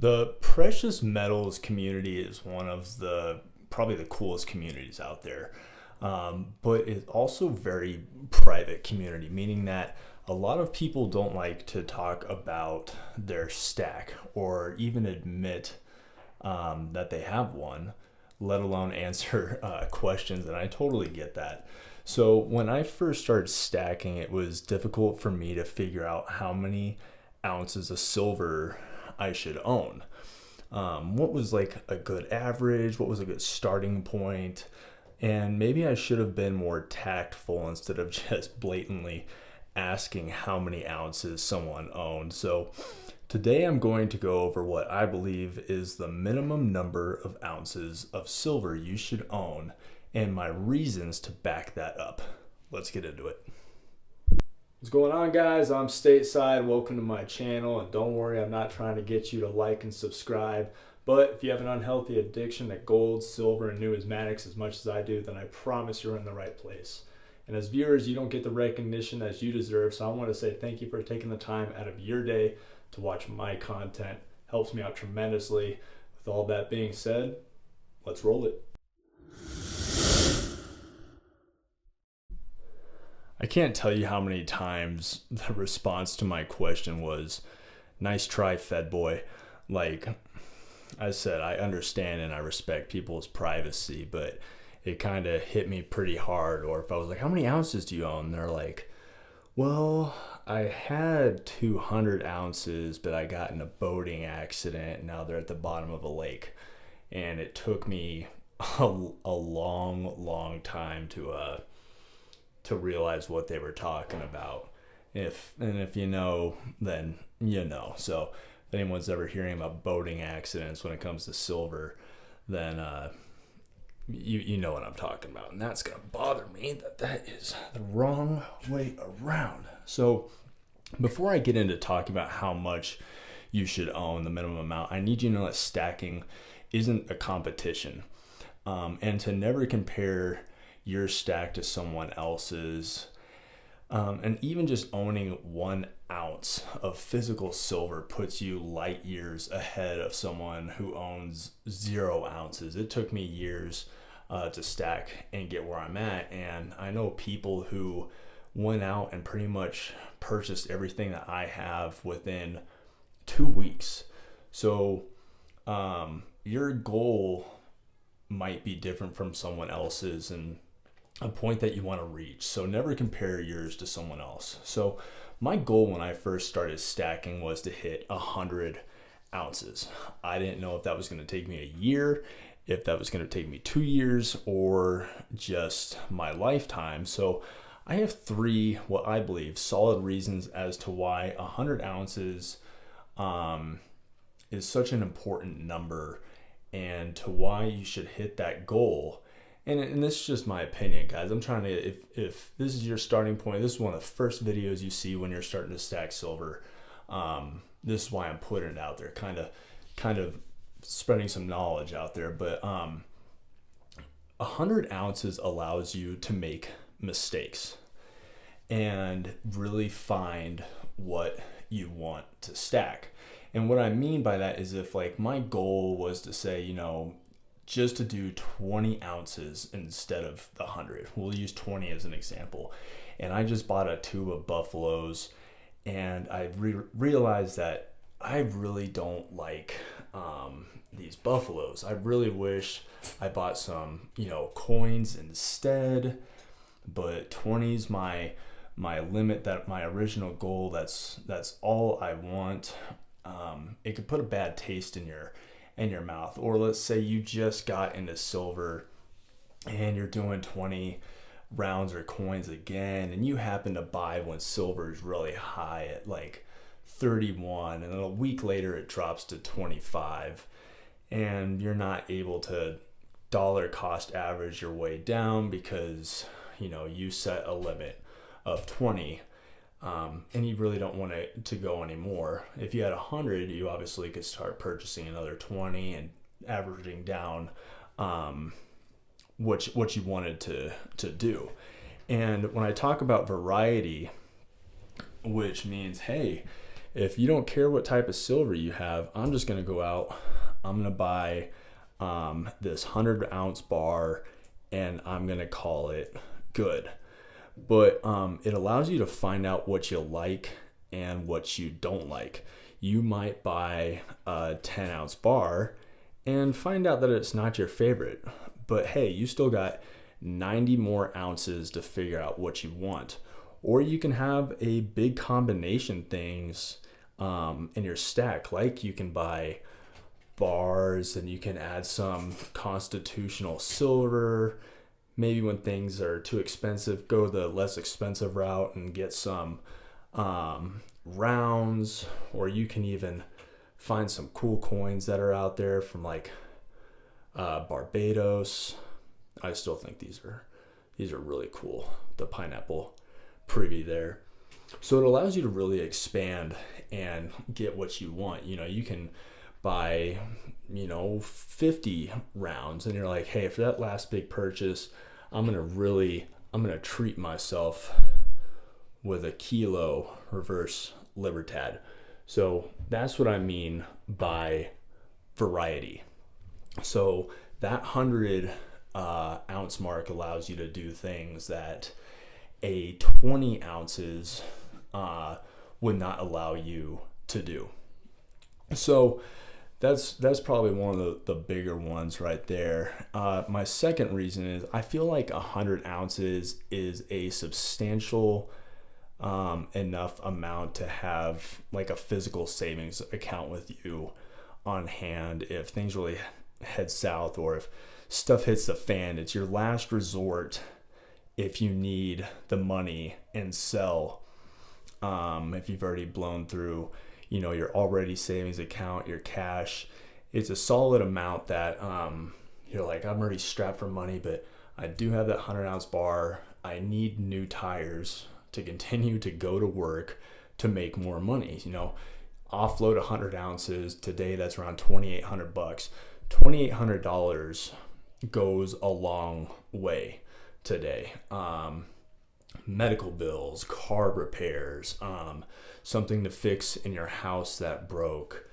The precious metals community is one of the probably the coolest communities out there, but it's also very private community, meaning that a lot of people don't like to talk about their stack or even admit that they have one, let alone answer questions, and I totally get that. So when I first started stacking, it was difficult for me to figure out how many ounces of silver I should own. What was like a good average? What was a good starting point? And maybe I should have been more tactful instead of just blatantly asking how many ounces someone owned. So today I'm going to go over what I believe is the minimum number of ounces of silver you should own and my reasons to back that up. Let's get into it. What's going on, guys? I'm Stateside. Welcome to my channel, and don't worry, I'm not trying to get you to like and subscribe, but if you have an unhealthy addiction to gold, silver, and numismatics as much as I do, then I promise you're in the right place. And as viewers, you don't get the recognition as you deserve, so I want to say thank you for taking the time out of your day to watch my content. Helps me out tremendously. With all that being said, let's roll it. I can't tell you how many times the response to my question was, "Nice try, Fed boy." Like I said, I understand and I respect people's privacy, but it kind of hit me pretty hard. Or if I was like, "How many ounces do you own?" They're like, "Well, I had 200 ounces, but I got in a boating accident. And now they're at the bottom of a lake." And it took me a long time to realize what they were talking about. If you know, then you know. So if anyone's ever hearing about boating accidents when it comes to silver, then you know what I'm talking about. And that's gonna bother me that is the wrong way around. So before I get into talking about how much you should own, the minimum amount, I need you to know that stacking isn't a competition, and to never compare your stack to someone else's. And even just owning 1 ounce of physical silver puts you light years ahead of someone who owns 0 ounces. It took me years to stack and get where I'm at. And I know people who went out and pretty much purchased everything that I have within 2 weeks. So your goal might be different from someone else's and a point that you want to reach. So never compare yours to someone else. So my goal when I first started stacking was to hit 100 ounces. I didn't know if that was going to take me a year, if that was going to take me 2 years, or just my lifetime. So I have three, what I believe, solid reasons as to why 100 ounces is such an important number and to why you should hit that goal. And this is just my opinion, guys. I'm trying to, if this is your starting point, this is one of the first videos you see when you're starting to stack silver. This is why I'm putting it out there, kind of spreading some knowledge out there. But 100 ounces allows you to make mistakes and really find what you want to stack. And what I mean by that is if like my goal was to say, just to do 20 ounces instead of the 100. We'll use 20 as an example. And I just bought a tube of Buffaloes, and I realized that I really don't like these Buffaloes. I really wish I bought some, coins instead, but 20's my limit, that my original goal, that's all I want. It could put a bad taste in your mouth. Or let's say you just got into silver and you're doing 20 rounds or coins again, and you happen to buy when silver is really high at like 31, and then a week later it drops to 25, and you're not able to dollar cost average your way down because you set a limit of 20. And you really don't want it to go anymore. If you had 100, you obviously could start purchasing another 20 and averaging down what you wanted to do. And when I talk about variety, which means, hey, if you don't care what type of silver you have, I'm just going to go out, I'm going to buy this 100-ounce bar, and I'm going to call it good. But it allows you to find out what you like and what you don't like. You might buy a 10-ounce bar and find out that it's not your favorite. But hey, you still got 90 more ounces to figure out what you want. Or you can have a big combination things in your stack. Like you can buy bars and you can add some constitutional silver. Maybe when things are too expensive, go the less expensive route and get some rounds. Or you can even find some cool coins that are out there from like Barbados. I still think these are really cool. The pineapple privy there. So it allows you to really expand and get what you want. You can buy 50 rounds, and you're like, hey, for that last big purchase, I'm gonna treat myself with a kilo reverse Libertad. So that's what I mean by variety. So that 100 ounce mark allows you to do things that a 20 ounces would not allow you to do. So that's probably one of the bigger ones right there. My second reason is I feel like 100 ounces is a substantial enough amount to have like a physical savings account with you on hand if things really head south, or if stuff hits the fan. It's your last resort if you need the money and sell. If you've already blown through your already savings account, your cash, it's a solid amount that you're like, I'm already strapped for money, but I do have that 100-ounce bar. I need new tires to continue to go to work to make more money. Offload 100 ounces today. That's around $2,800. $2,800 goes a long way today. Medical bills, car repairs, something to fix in your house that broke.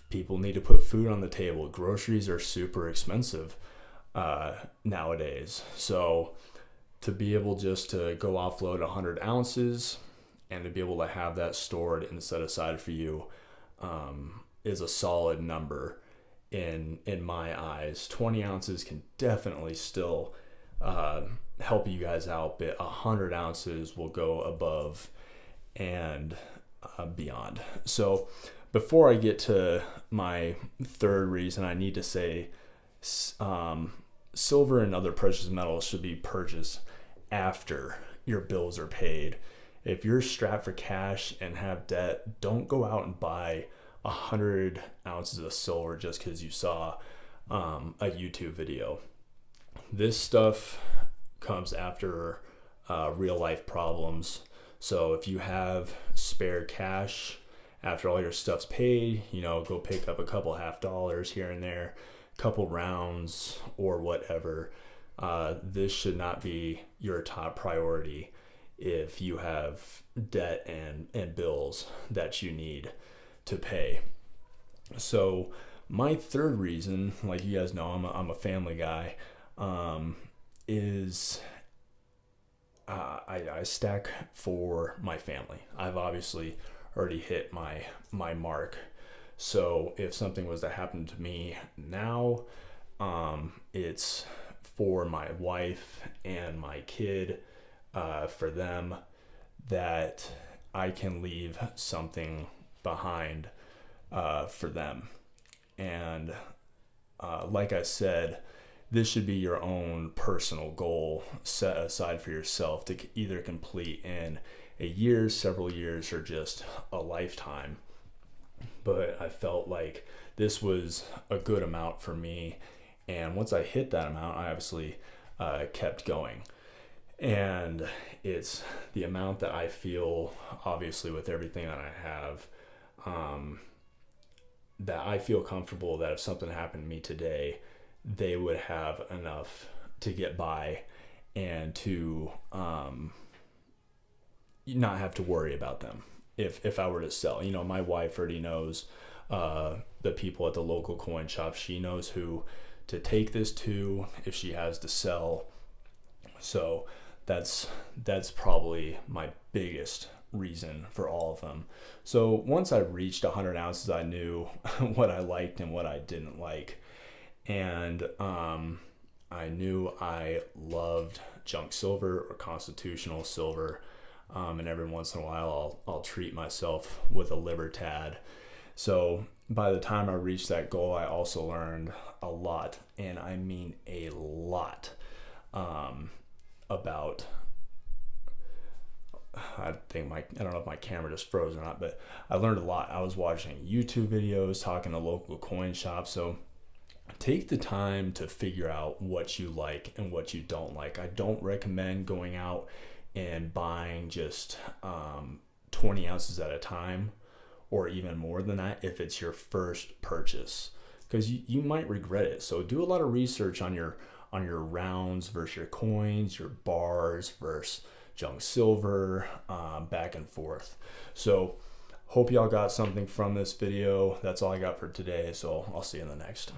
People need to put food on the table. Groceries are super expensive nowadays. So to be able just to go offload 100 ounces and to be able to have that stored and set aside for you is a solid number in my eyes. 20 ounces can definitely still help you guys out, but 100 ounces will go above and beyond. So before I get to my third reason, I need to say silver and other precious metals should be purchased after your bills are paid. If you're strapped for cash and have debt, don't go out and buy 100 ounces of silver just because you saw a YouTube video. This stuff comes after real life problems. So if you have spare cash after all your stuff's paid, go pick up a couple $50 here and there, couple rounds or whatever. This should not be your top priority if you have debt and bills that you need to pay. So my third reason, like you guys know, I'm a family guy, is I stack for my family. I've obviously already hit my mark. So if something was to happen to me now, it's for my wife and my kid, for them, that I can leave something behind for them. And like I said, this should be your own personal goal set aside for yourself to either complete in a year, several years, or just a lifetime. But I felt like this was a good amount for me. And once I hit that amount, I obviously kept going. And it's the amount that I feel, obviously, with everything that I have, that I feel comfortable that if something happened to me today, they would have enough to get by and to, not have to worry about them if I were to sell. You know, my wife already knows the people at the local coin shop. She knows who to take this to if she has to sell. So that's probably my biggest reason for all of them. So once I reached 100 ounces, I knew what I liked and what I didn't like. And I knew I loved junk silver or constitutional silver. And every once in a while I'll treat myself with a Libertad. So by the time I reached that goal, I also learned a lot, and I mean a lot, about, I don't know if my camera just froze or not, but I learned a lot. I was watching YouTube videos, talking to local coin shops. So take the time to figure out what you like and what you don't like. I don't recommend going out and buying just 20 ounces at a time, or even more than that if it's your first purchase, because you might regret it. So do a lot of research on your rounds versus your coins, your bars versus junk silver, back and forth. So hope y'all got something from this video. That's all I got for today, so I'll see you in the next.